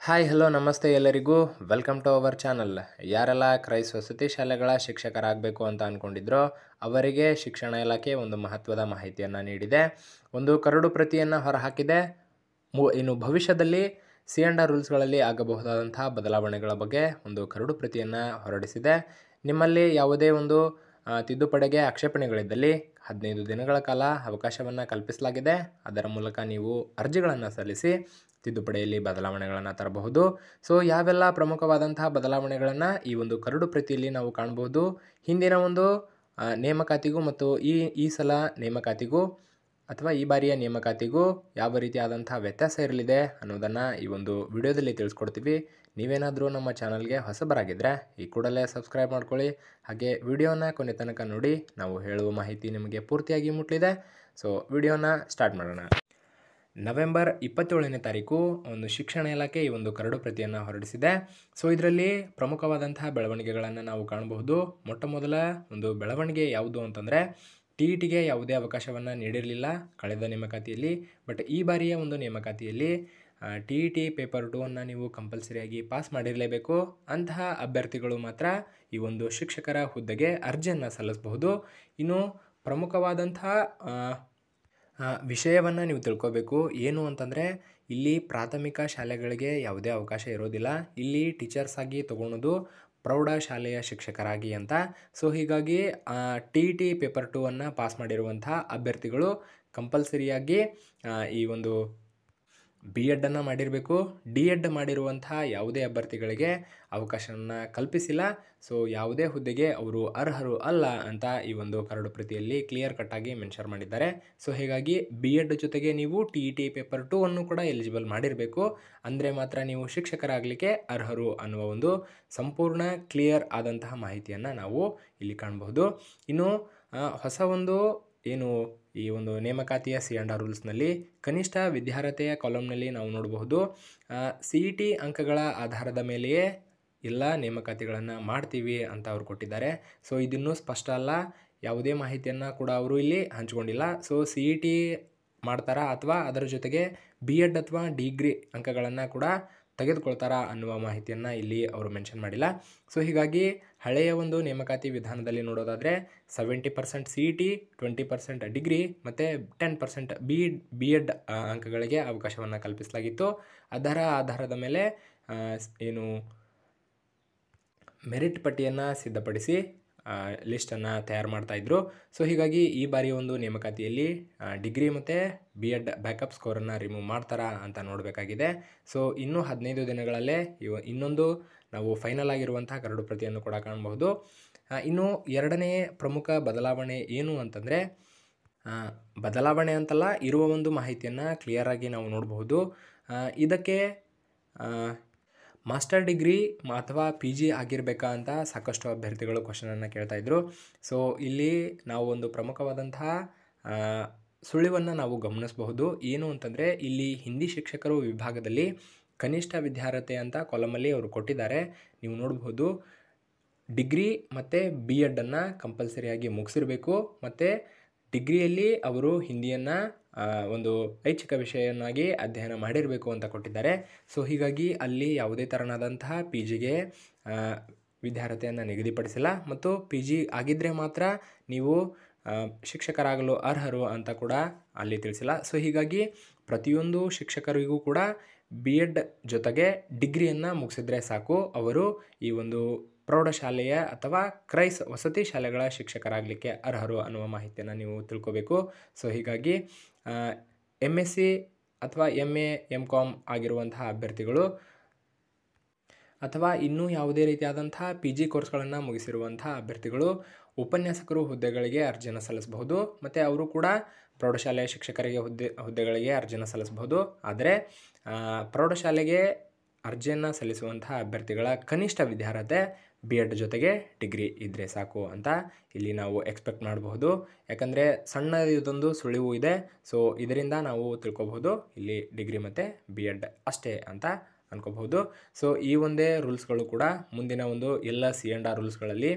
Hi hello ನಮಸ್ತೆ ಎಲ್ಲರಿಗೂ welcome to our channel. ಯಾರೆಲ್ಲ ಕ್ರೈಸ್ ವಸತಿ ಶಾಲೆಗಳ ಶಿಕ್ಷಕರಾಗಬೇಕು ಅಂತ ಅಂದ್ಕೊಂಡಿದ್ರೋ ಅವರಿಗೆ ಶಿಕ್ಷಣ ಇಲಾಖೆ ಒಂದು ಮಹತ್ವದ ಮಾಹಿತಿಯನ್ನು ನೀಡಿದೆ. ಒಂದು ಕರಡು ಪ್ರತಿಯನ್ನು ಹೊರಹಾಕಿದೆ. ಇನ್ನು ಭವಿಷ್ಯದಲ್ಲಿ C&R ರೂಲ್ಸ್ಗಳಲ್ಲಿ ಆಗಬಹುದಾದಂಥ ಬದಲಾವಣೆಗಳ ಬಗ್ಗೆ ಒಂದು ಕರಡು ಪ್ರತಿಯನ್ನು ಹೊರಡಿಸಿದೆ. ನಿಮ್ಮಲ್ಲಿ ಯಾವುದೇ ಒಂದು ತಿದ್ದುಪಡಿಗೆ ಆಕ್ಷೇಪಣೆಗಳಿದ್ದಲ್ಲಿ 15 ದಿನಗಳ ಕಾಲ ಅವಕಾಶವನ್ನು ಕಲ್ಪಿಸಲಾಗಿದೆ. ಅದರ ಮೂಲಕ ನೀವು ಅರ್ಜಿಗಳನ್ನು ಸಲ್ಲಿಸಿ ತಿದ್ದುಪಡಿಯಲ್ಲಿ ಬದಲಾವಣೆಗಳನ್ನು ತರಬಹುದು. ಸೊ ಯಾವೆಲ್ಲ ಪ್ರಮುಖವಾದಂತಹ ಬದಲಾವಣೆಗಳನ್ನು ಈ ಒಂದು ಕರಡು ಪ್ರತಿಯಲ್ಲಿ ನಾವು ಕಾಣಬಹುದು, ಹಿಂದಿನ ಒಂದು ನೇಮಕಾತಿಗೂ ಮತ್ತು ಈ ಸಲ ನೇಮಕಾತಿಗೂ ಅಥವಾ ಈ ಬಾರಿಯ ನೇಮಕಾತಿಗೂ ಯಾವ ರೀತಿಯಾದಂಥ ವ್ಯತ್ಯಾಸ ಇರಲಿದೆ ಅನ್ನೋದನ್ನು ಈ ಒಂದು ವಿಡಿಯೋದಲ್ಲಿ ತಿಳಿಸ್ಕೊಡ್ತೀವಿ. ನೀವೇನಾದರೂ ನಮ್ಮ ಚಾನಲ್ಗೆ ಹೊಸಬರಾಗಿದ್ದರೆ ಈ ಕೂಡಲೇ ಸಬ್ಸ್ಕ್ರೈಬ್ ಮಾಡ್ಕೊಳ್ಳಿ. ಹಾಗೆ ವಿಡಿಯೋನ ಕೊನೆ ತನಕ ನೋಡಿ. ನಾವು ಹೇಳುವ ಮಾಹಿತಿ ನಿಮಗೆ ಪೂರ್ತಿಯಾಗಿ ಮುಟ್ಟಲಿದೆ. ಸೊ ವಿಡಿಯೋನ ಸ್ಟಾರ್ಟ್ ಮಾಡೋಣ. ನವೆಂಬರ್ 27ನೇ ತಾರೀಕು ಒಂದು ಶಿಕ್ಷಣ ಇಲಾಖೆ ಈ ಒಂದು ಕರಡು ಪ್ರತಿಯನ್ನು ಹೊರಡಿಸಿದೆ. ಸೊ ಇದರಲ್ಲಿ ಪ್ರಮುಖವಾದಂತಹ ಬೆಳವಣಿಗೆಗಳನ್ನು ನಾವು ಕಾಣಬಹುದು. ಮೊಟ್ಟ ಮೊದಲ ಒಂದು ಬೆಳವಣಿಗೆ ಯಾವುದು ಅಂತಂದರೆ TETಗೆ ಯಾವುದೇ ಅವಕಾಶವನ್ನು ನೀಡಿರಲಿಲ್ಲ ಕಳೆದ ನೇಮಕಾತಿಯಲ್ಲಿ. ಬಟ್ ಈ ಬಾರಿಯ ಒಂದು ನೇಮಕಾತಿಯಲ್ಲಿ TET ಪೇಪರ್ 2 ನೀವು ಕಂಪಲ್ಸರಿಯಾಗಿ ಪಾಸ್ ಮಾಡಿರಲೇಬೇಕು. ಅಂತಹ ಅಭ್ಯರ್ಥಿಗಳು ಮಾತ್ರ ಈ ಒಂದು ಶಿಕ್ಷಕರ ಹುದ್ದೆಗೆ ಅರ್ಜಿಯನ್ನು ಸಲ್ಲಿಸಬಹುದು. ಇನ್ನು ಪ್ರಮುಖವಾದಂಥ ವಿಷಯವನ್ನು ನೀವು ತಿಳ್ಕೊಬೇಕು. ಏನು ಅಂತಂದರೆ ಇಲ್ಲಿ ಪ್ರಾಥಮಿಕ ಶಾಲೆಗಳಿಗೆ ಯಾವುದೇ ಅವಕಾಶ ಇರೋದಿಲ್ಲ. ಇಲ್ಲಿ ಟೀಚರ್ಸ್ ಆಗಿ ತೊಗೊಳೋದು ಪ್ರೌಢಶಾಲೆಯ ಶಿಕ್ಷಕರಾಗಿ ಅಂತ. ಸೊ ಹೀಗಾಗಿ TET ಪೇಪರ್ 2 ಪಾಸ್ ಮಾಡಿರುವಂಥ ಅಭ್ಯರ್ಥಿಗಳು ಕಂಪಲ್ಸರಿಯಾಗಿ ಈ ಒಂದು B.Ed ಮಾಡಿರಬೇಕು. D.Ed ಮಾಡಿರುವಂಥ ಯಾವುದೇ ಅಭ್ಯರ್ಥಿಗಳಿಗೆ ಅವಕಾಶವನ್ನು ಕಲ್ಪಿಸಿಲ್ಲ. ಸೊ ಯಾವುದೇ ಹುದ್ದೆಗೆ ಅವರು ಅರ್ಹರು ಅಲ್ಲ ಅಂತ ಈ ಒಂದು ಕರಡು ಪ್ರತಿಯಲ್ಲಿ ಕ್ಲಿಯರ್ ಕಟ್ಟಾಗಿ ಮೆನ್ಷನ್ ಮಾಡಿದ್ದಾರೆ. ಸೊ ಹೀಗಾಗಿ B.Ed ಜೊತೆಗೆ ನೀವು TET ಪೇಪರ್ 2 ಕೂಡ ಎಲಿಜಿಬಲ್ ಮಾಡಿರಬೇಕು. ಅಂದರೆ ಮಾತ್ರ ನೀವು ಶಿಕ್ಷಕರಾಗಲಿಕ್ಕೆ ಅರ್ಹರು ಅನ್ನುವ ಒಂದು ಸಂಪೂರ್ಣ ಕ್ಲಿಯರ್ ಆದಂತಹ ಮಾಹಿತಿಯನ್ನು ನಾವು ಇಲ್ಲಿ ಕಾಣಬಹುದು. ಇನ್ನು ಹೊಸ ಒಂದು ಏನು ಈ ಒಂದು ನೇಮಕಾತಿಯ C&R ರೂಲ್ಸ್ನಲ್ಲಿ ಕನಿಷ್ಠ ವಿದ್ಯಾರ್ಹತೆಯ ಕಾಲಮ್ನಲ್ಲಿ ನಾವು ನೋಡಬಹುದು CET ಅಂಕಗಳ ಆಧಾರದ ಮೇಲೆಯೇ ಎಲ್ಲ ನೇಮಕಾತಿಗಳನ್ನು ಮಾಡ್ತೀವಿ ಅಂತ ಅವರು ಕೊಟ್ಟಿದ್ದಾರೆ. ಸೊ ಇದನ್ನು ಸ್ಪಷ್ಟ ಅಲ್ಲ, ಯಾವುದೇ ಮಾಹಿತಿಯನ್ನು ಕೂಡ ಅವರು ಇಲ್ಲಿ ಹಂಚಿಕೊಂಡಿಲ್ಲ. ಸೊ CET ಮಾಡ್ತಾರಾ ಅಥವಾ ಅದರ ಜೊತೆಗೆ B.Ed ಅಥವಾ ಡಿಗ್ರಿ ಅಂಕಗಳನ್ನು ಕೂಡ ತೆಗೆದುಕೊಳ್ತಾರಾ ಅನ್ನುವ ಮಾಹಿತಿಯನ್ನು ಇಲ್ಲಿ ಅವರು ಮೆನ್ಷನ್ ಮಾಡಿಲ್ಲ. ಸೊ ಹೀಗಾಗಿ ಹಳೆಯ ಒಂದು ನೇಮಕಾತಿ ವಿಧಾನದಲ್ಲಿ ನೋಡೋದಾದರೆ 70% CET, 20% ಡಿಗ್ರಿ ಮತ್ತು 10% B.Ed ಅಂಕಗಳಿಗೆ ಅವಕಾಶವನ್ನು ಕಲ್ಪಿಸಲಾಗಿತ್ತು. ಅದರ ಆಧಾರದ ಮೇಲೆ ಏನು ಮೆರಿಟ್ ಪಟ್ಟಿಯನ್ನು ಸಿದ್ಧಪಡಿಸಿ ಲಿಸ್ಟನ್ನು ತಯಾರು ಮಾಡ್ತಾಯಿದ್ರು. ಸೊ ಹೀಗಾಗಿ ಈ ಬಾರಿ ಒಂದು ನೇಮಕಾತಿಯಲ್ಲಿ ಡಿಗ್ರಿ ಮತ್ತು B.Ed ಬ್ಯಾಕಪ್ ಸ್ಕೋರನ್ನು ರಿಮೂವ್ ಮಾಡ್ತಾರಾ ಅಂತ ನೋಡಬೇಕಾಗಿದೆ. ಸೊ ಇನ್ನೂ 15 ದಿನಗಳಲ್ಲೇ ಇನ್ನೊಂದು ನಾವು ಫೈನಲ್ ಆಗಿರುವಂಥ ಕರಡು ಪ್ರತಿಯನ್ನು ಕೂಡ ಕಾಣಬಹುದು. ಇನ್ನು ಎರಡನೇ ಪ್ರಮುಖ ಬದಲಾವಣೆ ಏನು ಅಂತಂದರೆ ಬದಲಾವಣೆ ಅಂತಲ್ಲ, ಇರುವ ಒಂದು ಮಾಹಿತಿಯನ್ನು ಕ್ಲಿಯರಾಗಿ ನಾವು ನೋಡಬಹುದು. ಇದಕ್ಕೆ ಮಾಸ್ಟರ್ ಡಿಗ್ರಿ ಅಥವಾ PG ಆಗಿರಬೇಕಾ ಅಂತ ಸಾಕಷ್ಟು ಅಭ್ಯರ್ಥಿಗಳು ಕ್ವಶನನ್ನು ಕೇಳ್ತಾಯಿದ್ರು. ಸೊ ಇಲ್ಲಿ ನಾವು ಒಂದು ಪ್ರಮುಖವಾದಂತಹ ಸುಳಿವನ್ನು ನಾವು ಗಮನಿಸಬಹುದು. ಏನು ಅಂತಂದರೆ ಇಲ್ಲಿ ಹಿಂದಿ ಶಿಕ್ಷಕರು ವಿಭಾಗದಲ್ಲಿ ಕನಿಷ್ಠ ವಿದ್ಯಾರ್ಹತೆ ಅಂತ ಕಾಲಮಲ್ಲಿ ಅವರು ಕೊಟ್ಟಿದ್ದಾರೆ. ನೀವು ನೋಡಬಹುದು ಡಿಗ್ರಿ ಮತ್ತು B.Ed ಕಂಪಲ್ಸರಿಯಾಗಿ ಮುಗಿಸಿರಬೇಕು ಮತ್ತು ಡಿಗ್ರಿಯಲ್ಲಿ ಅವರು ಹಿಂದಿಯನ್ನು ಒಂದು ಐಚ್ಛಿಕ ವಿಷಯವನ್ನಾಗಿ ಅಧ್ಯಯನ ಮಾಡಿರಬೇಕು ಅಂತ ಕೊಟ್ಟಿದ್ದಾರೆ. ಸೊ ಹೀಗಾಗಿ ಅಲ್ಲಿ ಯಾವುದೇ ಥರನಾದಂತಹ PGಗೆ ವಿದ್ಯಾರ್ಹತೆಯನ್ನು ನಿಗದಿಪಡಿಸಿಲ್ಲ ಮತ್ತು PG ಆಗಿದ್ದರೆ ಮಾತ್ರ ನೀವು ಶಿಕ್ಷಕರಾಗಲು ಅರ್ಹರು ಅಂತ ಕೂಡ ಅಲ್ಲಿ ತಿಳಿಸಿಲ್ಲ. ಸೊ ಹೀಗಾಗಿ ಪ್ರತಿಯೊಂದು ಶಿಕ್ಷಕರಿಗೂ ಕೂಡ B.Ed ಜೊತೆಗೆ ಡಿಗ್ರಿಯನ್ನು ಮುಗಿಸಿದ್ರೆ ಸಾಕು, ಅವರು ಈ ಒಂದು ಪ್ರೌಢಶಾಲೆಯ ಅಥವಾ ಕ್ರೈಸ್ ವಸತಿ ಶಾಲೆಗಳ ಶಿಕ್ಷಕರಾಗಲಿಕ್ಕೆ ಅರ್ಹರು ಅನ್ನುವ ಮಾಹಿತಿಯನ್ನು ನೀವು ತಿಳ್ಕೋಬೇಕು. ಸೊ ಹೀಗಾಗಿ MSc ಅಥವಾ MA MCom ಆಗಿರುವಂತಹ ಅಭ್ಯರ್ಥಿಗಳು ಅಥವಾ ಇನ್ನೂ ಯಾವುದೇ ರೀತಿಯಾದಂಥ PG ಕೋರ್ಸ್ಗಳನ್ನು ಮುಗಿಸಿರುವಂಥ ಅಭ್ಯರ್ಥಿಗಳು ಉಪನ್ಯಾಸಕರು ಹುದ್ದೆಗಳಿಗೆ ಅರ್ಜಿಯನ್ನು ಸಲ್ಲಿಸಬಹುದು ಮತ್ತು ಅವರು ಕೂಡ ಪ್ರೌಢಶಾಲೆಯ ಶಿಕ್ಷಕರಿಗೆ ಹುದ್ದೆಗಳಿಗೆ ಅರ್ಜಿಯನ್ನು ಸಲ್ಲಿಸಬಹುದು. ಆದರೆ ಪ್ರೌಢಶಾಲೆಗೆ ಅರ್ಜಿಯನ್ನು ಸಲ್ಲಿಸುವಂಥ ಅಭ್ಯರ್ಥಿಗಳ ಕನಿಷ್ಠ ವಿದ್ಯಾರ್ಹತೆ B.Ed ಜೊತೆಗೆ ಡಿಗ್ರಿ ಇದ್ದರೆ ಸಾಕು ಅಂತ ಇಲ್ಲಿ ನಾವು ಎಕ್ಸ್ಪೆಕ್ಟ್ ಮಾಡಬಹುದು. ಯಾಕಂದರೆ ಸಣ್ಣ ಇದೊಂದು ಸುಳಿವು ಇದೆ. ಸೊ ಇದರಿಂದ ನಾವು ತಿಳ್ಕೊಬಹುದು ಇಲ್ಲಿ ಡಿಗ್ರಿ ಮತ್ತು B.Ed ಅಷ್ಟೇ ಅಂತ ಅನ್ಕೋಬಹುದು. ಸೊ ಈ ಒಂದೇ ರೂಲ್ಸ್ಗಳು ಕೂಡ ಮುಂದಿನ ಒಂದು ಎಲ್ಲ C&R ರೂಲ್ಸ್ಗಳಲ್ಲಿ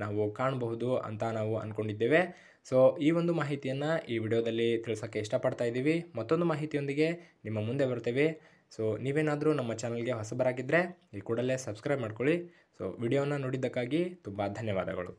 ನಾವು ಕಾಣಬಹುದು ಅಂತ ನಾವು ಅಂದ್ಕೊಂಡಿದ್ದೇವೆ. ಸೊ ಈ ಒಂದು ಮಾಹಿತಿಯನ್ನು ಈ ವಿಡಿಯೋದಲ್ಲಿ ತಿಳಿಸೋಕ್ಕೆ ಇಷ್ಟಪಡ್ತಾ ಇದ್ದೀವಿ. ಮತ್ತೊಂದು ಮಾಹಿತಿಯೊಂದಿಗೆ ನಿಮ್ಮ ಮುಂದೆ ಬರ್ತೇವೆ. ಸೊ ನೀವೇನಾದರೂ ನಮ್ಮ ಚಾನಲ್ಗೆ ಹೊಸಬರಾಗಿದ್ದರೆ ಈ ಕೂಡಲೇ ಸಬ್ಸ್ಕ್ರೈಬ್ ಮಾಡ್ಕೊಳ್ಳಿ. ಸೊ ವಿಡಿಯೋನ ನೋಡಿದ್ದಕ್ಕಾಗಿ ತುಂಬ ಧನ್ಯವಾದಗಳು.